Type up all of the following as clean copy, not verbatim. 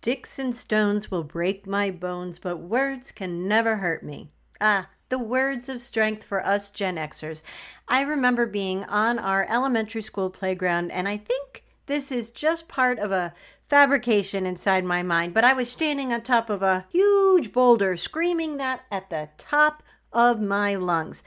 Sticks and stones will break my bones, but words can never hurt me. The words of strength for us Gen Xers. I remember being on our elementary school playground, and I think this is just part of a fabrication inside my mind, but I was standing on top of a huge boulder, screaming that at the top of my lungs.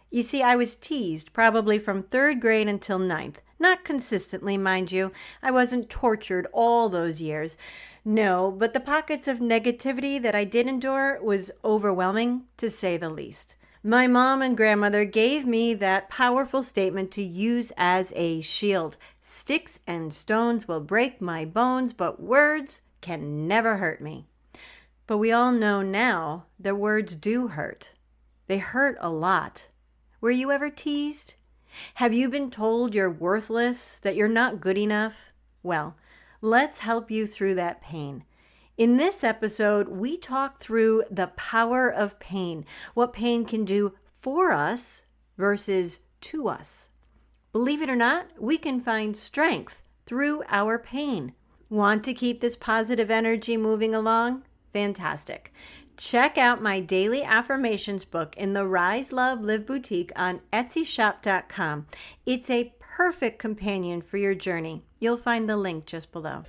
You see, I was teased probably from 3rd grade until 9th. Not consistently, mind you. I wasn't tortured all those years. No, but the pockets of negativity that I did endure was overwhelming, to say the least. My mom and grandmother gave me that powerful statement to use as a shield. Sticks and stones will break my bones, but words can never hurt me. But we all know now that words do hurt. They hurt a lot. Were you ever teased? Have you been told you're worthless, that you're not good enough? Well, let's help you through that pain. In this episode, we talk through the power of pain, what pain can do for us versus to us. Believe it or not, we can find strength through our pain. Want to keep this positive energy moving along? Fantastic. Check out my daily affirmations book in the Rise, Love, Live boutique on etsyshop.com. It's a perfect companion for your journey. You'll find the link just below.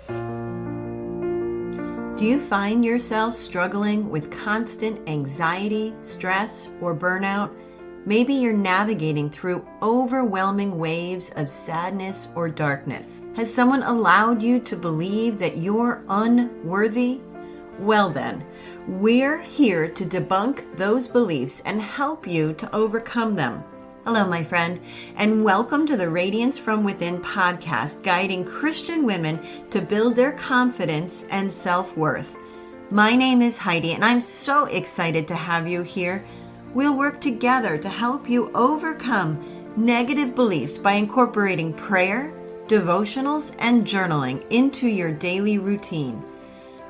Do you find yourself struggling with constant anxiety, stress, or burnout? Maybe you're navigating through overwhelming waves of sadness or darkness. Has someone allowed you to believe that you're unworthy? Well then, we're here to debunk those beliefs and help you to overcome them. Hello, my friend, and welcome to the Radiance from Within podcast, guiding Christian women to build their confidence and self-worth. My name is Heidi, and I'm so excited to have you here. We'll work together to help you overcome negative beliefs by incorporating prayer, devotionals, and journaling into your daily routine.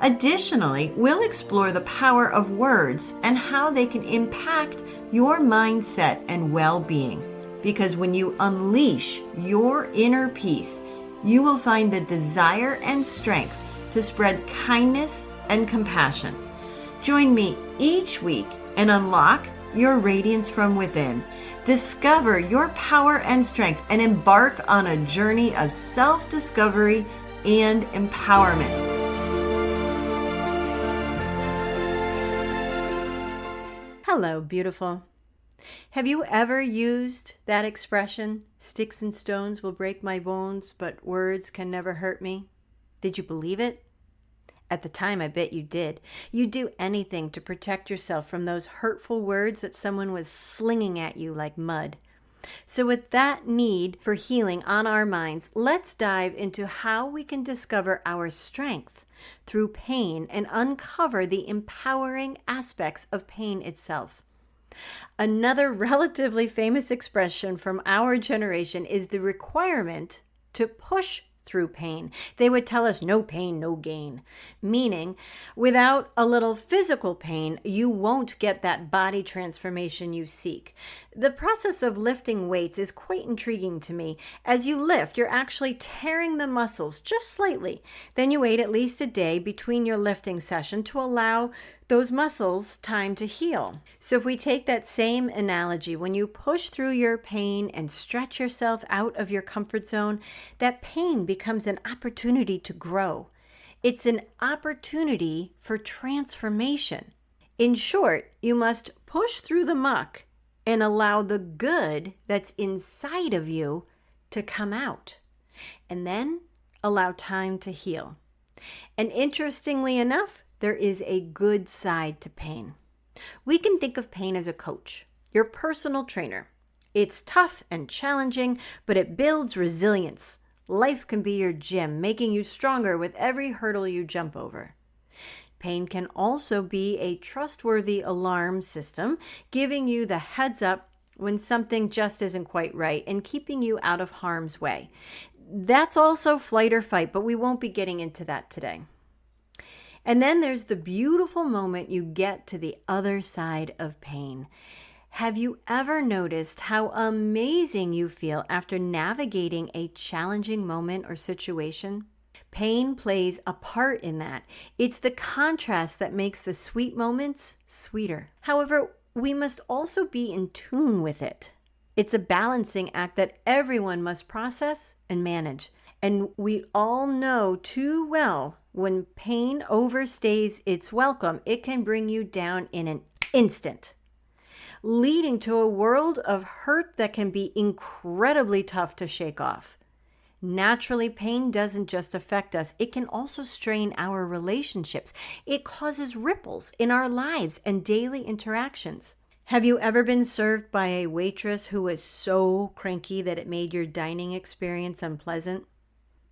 Additionally, we'll explore the power of words and how they can impact your mindset and well-being. Because when you unleash your inner peace, you will find the desire and strength to spread kindness and compassion. Join me each week and unlock your radiance from within. Discover your power and strength and embark on a journey of self-discovery and empowerment. Hello, beautiful. Have you ever used that expression, sticks and stones will break my bones, but words can never hurt me? Did you believe it? At the time, I bet you did. You'd do anything to protect yourself from those hurtful words that someone was slinging at you like mud. So with that need for healing on our minds, let's dive into how we can discover our strength through pain and uncover the empowering aspects of pain itself. Another relatively famous expression from our generation is the requirement to push through pain. They would tell us no pain, no gain, meaning without a little physical pain, you won't get that body transformation you seek. The process of lifting weights is quite intriguing to me. As you lift, you're actually tearing the muscles just slightly. Then you wait at least a day between your lifting session to allow those muscles time to heal. So if we take that same analogy, when you push through your pain and stretch yourself out of your comfort zone, that pain becomes an opportunity to grow. It's an opportunity for transformation. In short, you must push through the muck and allow the good that's inside of you to come out. And then allow time to heal. And interestingly enough, there is a good side to pain. We can think of pain as a coach, your personal trainer. It's tough and challenging, but it builds resilience. Life can be your gym, making you stronger with every hurdle you jump over. Pain can also be a trustworthy alarm system, giving you the heads up when something just isn't quite right and keeping you out of harm's way. That's also flight or fight, but we won't be getting into that today. And then there's the beautiful moment you get to the other side of pain. Have you ever noticed how amazing you feel after navigating a challenging moment or situation? Pain plays a part in that. It's the contrast that makes the sweet moments sweeter. However, we must also be in tune with it. It's a balancing act that everyone must process and manage. And we all know too well when pain overstays its welcome, it can bring you down in an instant, leading to a world of hurt that can be incredibly tough to shake off. Naturally, pain doesn't just affect us, it can also strain our relationships. It causes ripples in our lives and daily interactions. Have you ever been served by a waitress who was so cranky that it made your dining experience unpleasant?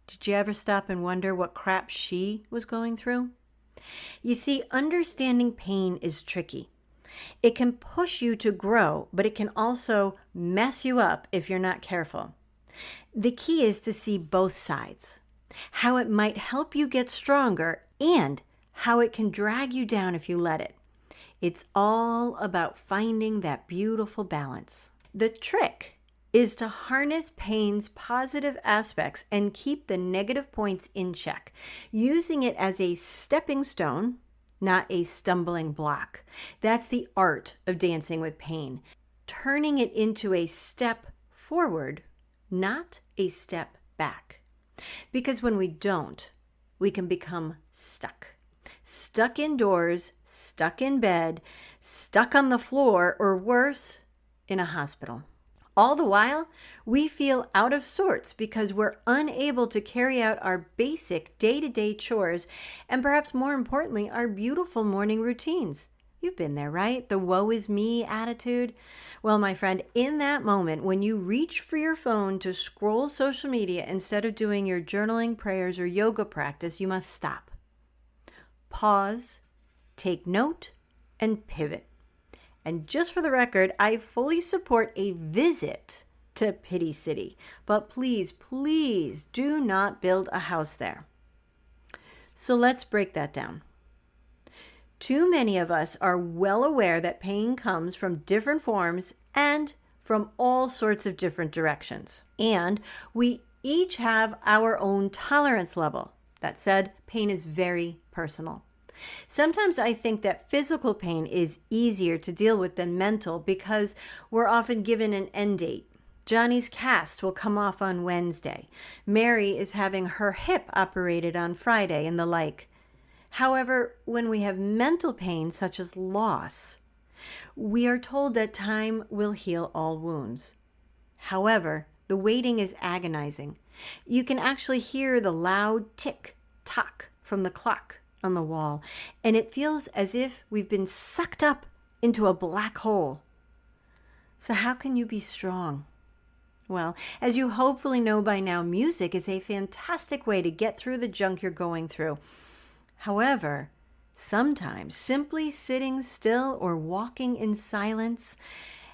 Did you ever stop and wonder what crap she was going through? You see, understanding pain is tricky. It can push you to grow, but it can also mess you up if you're not careful. The key is to see both sides, how it might help you get stronger and how it can drag you down if you let it. It's all about finding that beautiful balance. The trick is to harness pain's positive aspects and keep the negative points in check, using it as a stepping stone, not a stumbling block. That's the art of dancing with pain, turning it into a step forward, not a step back. Because when we don't, we can become stuck. Stuck indoors, stuck in bed, stuck on the floor, or worse, in a hospital. All the while, we feel out of sorts because we're unable to carry out our basic day-to-day chores and perhaps more importantly, our beautiful morning routines. You've been there, right? The woe is me attitude. Well, my friend, in that moment, when you reach for your phone to scroll social media instead of doing your journaling, prayers, or yoga practice, you must stop. Pause, take note, and pivot. And just for the record, I fully support a visit to Pity City, but please, please do not build a house there. So let's break that down. Too many of us are well aware that pain comes from different forms and from all sorts of different directions. And we each have our own tolerance level. That said, pain is very personal. Sometimes I think that physical pain is easier to deal with than mental because we're often given an end date. Johnny's cast will come off on Wednesday. Mary is having her hip operated on Friday and the like. However, when we have mental pain such as loss, we are told that time will heal all wounds. However, the waiting is agonizing. You can actually hear the loud tick-tock from the clock on the wall, and it feels as if we've been sucked up into a black hole. So how can you be strong? Well, as you hopefully know by now, music is a fantastic way to get through the junk you're going through. However, sometimes simply sitting still or walking in silence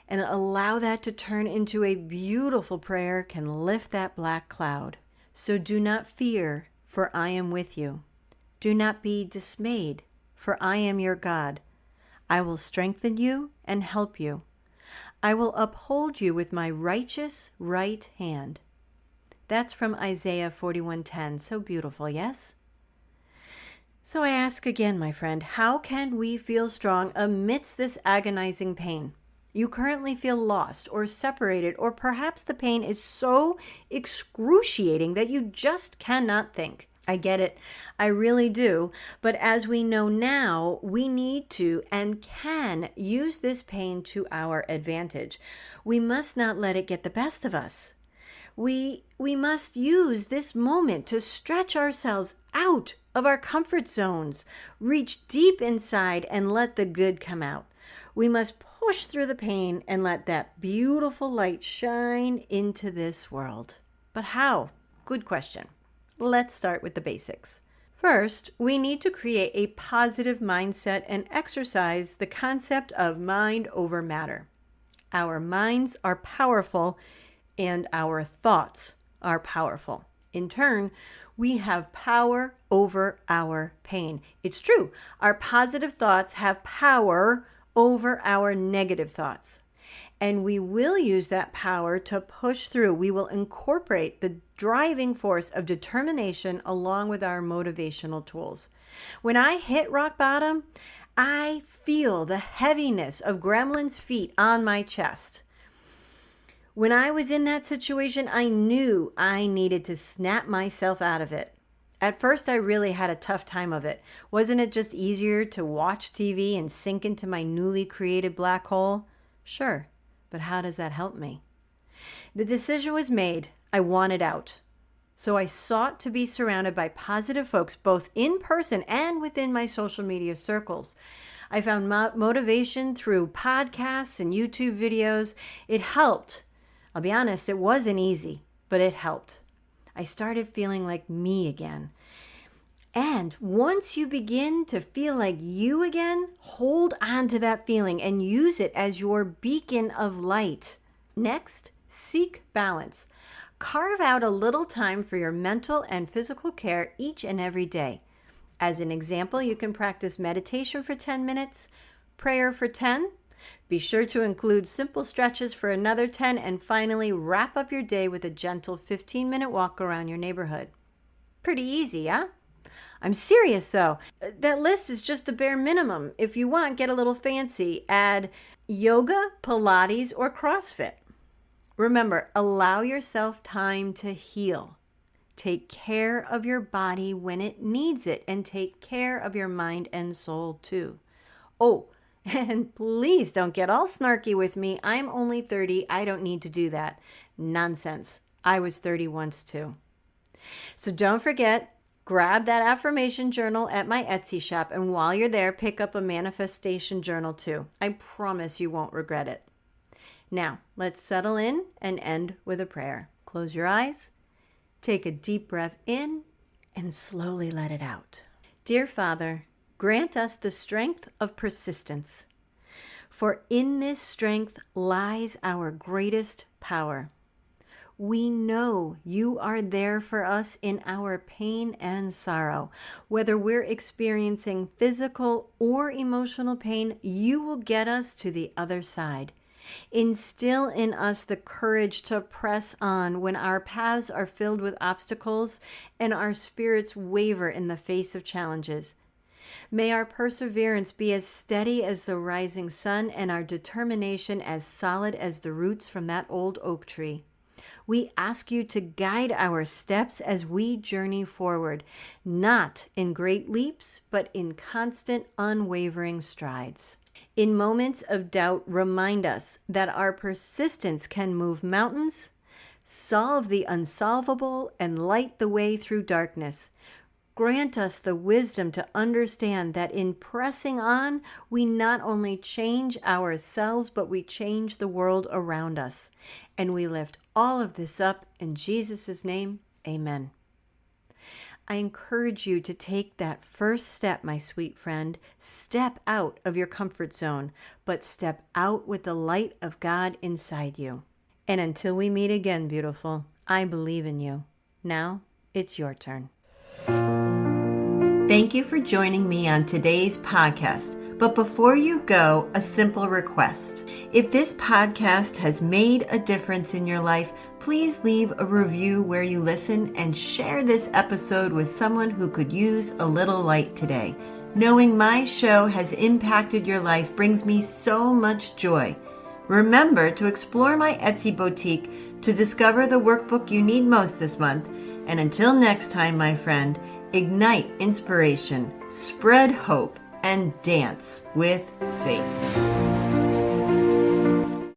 and allow that to turn into a beautiful prayer can lift that black cloud. So do not fear, for I am with you. Do not be dismayed, for I am your God. I will strengthen you and help you. I will uphold you with my righteous right hand. That's from Isaiah 41:10. So beautiful, yes? So I ask again, my friend, how can we feel strong amidst this agonizing pain? You currently feel lost or separated, or perhaps the pain is so excruciating that you just cannot think. I get it. I really do. But as we know now, we need to and can use this pain to our advantage. We must not let it get the best of us. We must use this moment to stretch ourselves out of our comfort zones, reach deep inside and let the good come out. We must push through the pain and let that beautiful light shine into this world. But how? Good question. Let's start with the basics. First, we need to create a positive mindset and exercise the concept of mind over matter. Our minds are powerful and our thoughts are powerful. In turn, we have power over our pain. It's true. Our positive thoughts have power over our negative thoughts. And we will use that power to push through. We will incorporate the driving force of determination along with our motivational tools. When I hit rock bottom, I feel the heaviness of Gremlin's feet on my chest. When I was in that situation, I knew I needed to snap myself out of it. At first, I really had a tough time of it. Wasn't it just easier to watch TV and sink into my newly created black hole? Sure, but how does that help me? The decision was made. I wanted out. So I sought to be surrounded by positive folks, both in person and within my social media circles. I found motivation through podcasts and YouTube videos. It helped. I'll be honest, it wasn't easy, but it helped. I started feeling like me again. And once you begin to feel like you again, hold on to that feeling and use it as your beacon of light. Next, seek balance. Carve out a little time for your mental and physical care each and every day. As an example, you can practice meditation for 10 minutes, prayer for 10. Be sure to include simple stretches for another 10, and finally wrap up your day with a gentle 15-minute walk around your neighborhood. Pretty easy, huh? I'm serious though. That list is just the bare minimum. If you want, get a little fancy. Add yoga, Pilates, or CrossFit. Remember, allow yourself time to heal. Take care of your body when it needs it, and take care of your mind and soul too. Oh, and please don't get all snarky with me. I'm only 30. I don't need to do that. Nonsense. I was 30 once too. So don't forget, grab that affirmation journal at my Etsy shop. And while you're there, pick up a manifestation journal too. I promise you won't regret it. Now, let's settle in and end with a prayer. Close your eyes. Take a deep breath in and slowly let it out. Dear Father, grant us the strength of persistence, for in this strength lies our greatest power. We know you are there for us in our pain and sorrow. Whether we're experiencing physical or emotional pain, you will get us to the other side. Instill in us the courage to press on when our paths are filled with obstacles and our spirits waver in the face of challenges. May our perseverance be as steady as the rising sun and our determination as solid as the roots from that old oak tree. We ask you to guide our steps as we journey forward, not in great leaps, but in constant, unwavering strides. In moments of doubt, remind us that our persistence can move mountains, solve the unsolvable, and light the way through darkness. Grant us the wisdom to understand that in pressing on, we not only change ourselves, but we change the world around us. And we lift all of this up in Jesus' name, amen. I encourage you to take that first step, my sweet friend. Step out of your comfort zone, but step out with the light of God inside you. And until we meet again, beautiful, I believe in you. Now, it's your turn. Thank you for joining me on today's podcast. But before you go, a simple request. If this podcast has made a difference in your life, please leave a review where you listen and share this episode with someone who could use a little light today. Knowing my show has impacted your life brings me so much joy. Remember to explore my Etsy boutique to discover the workbook you need most this month. And until next time, my friend, ignite inspiration, spread hope, and dance with faith.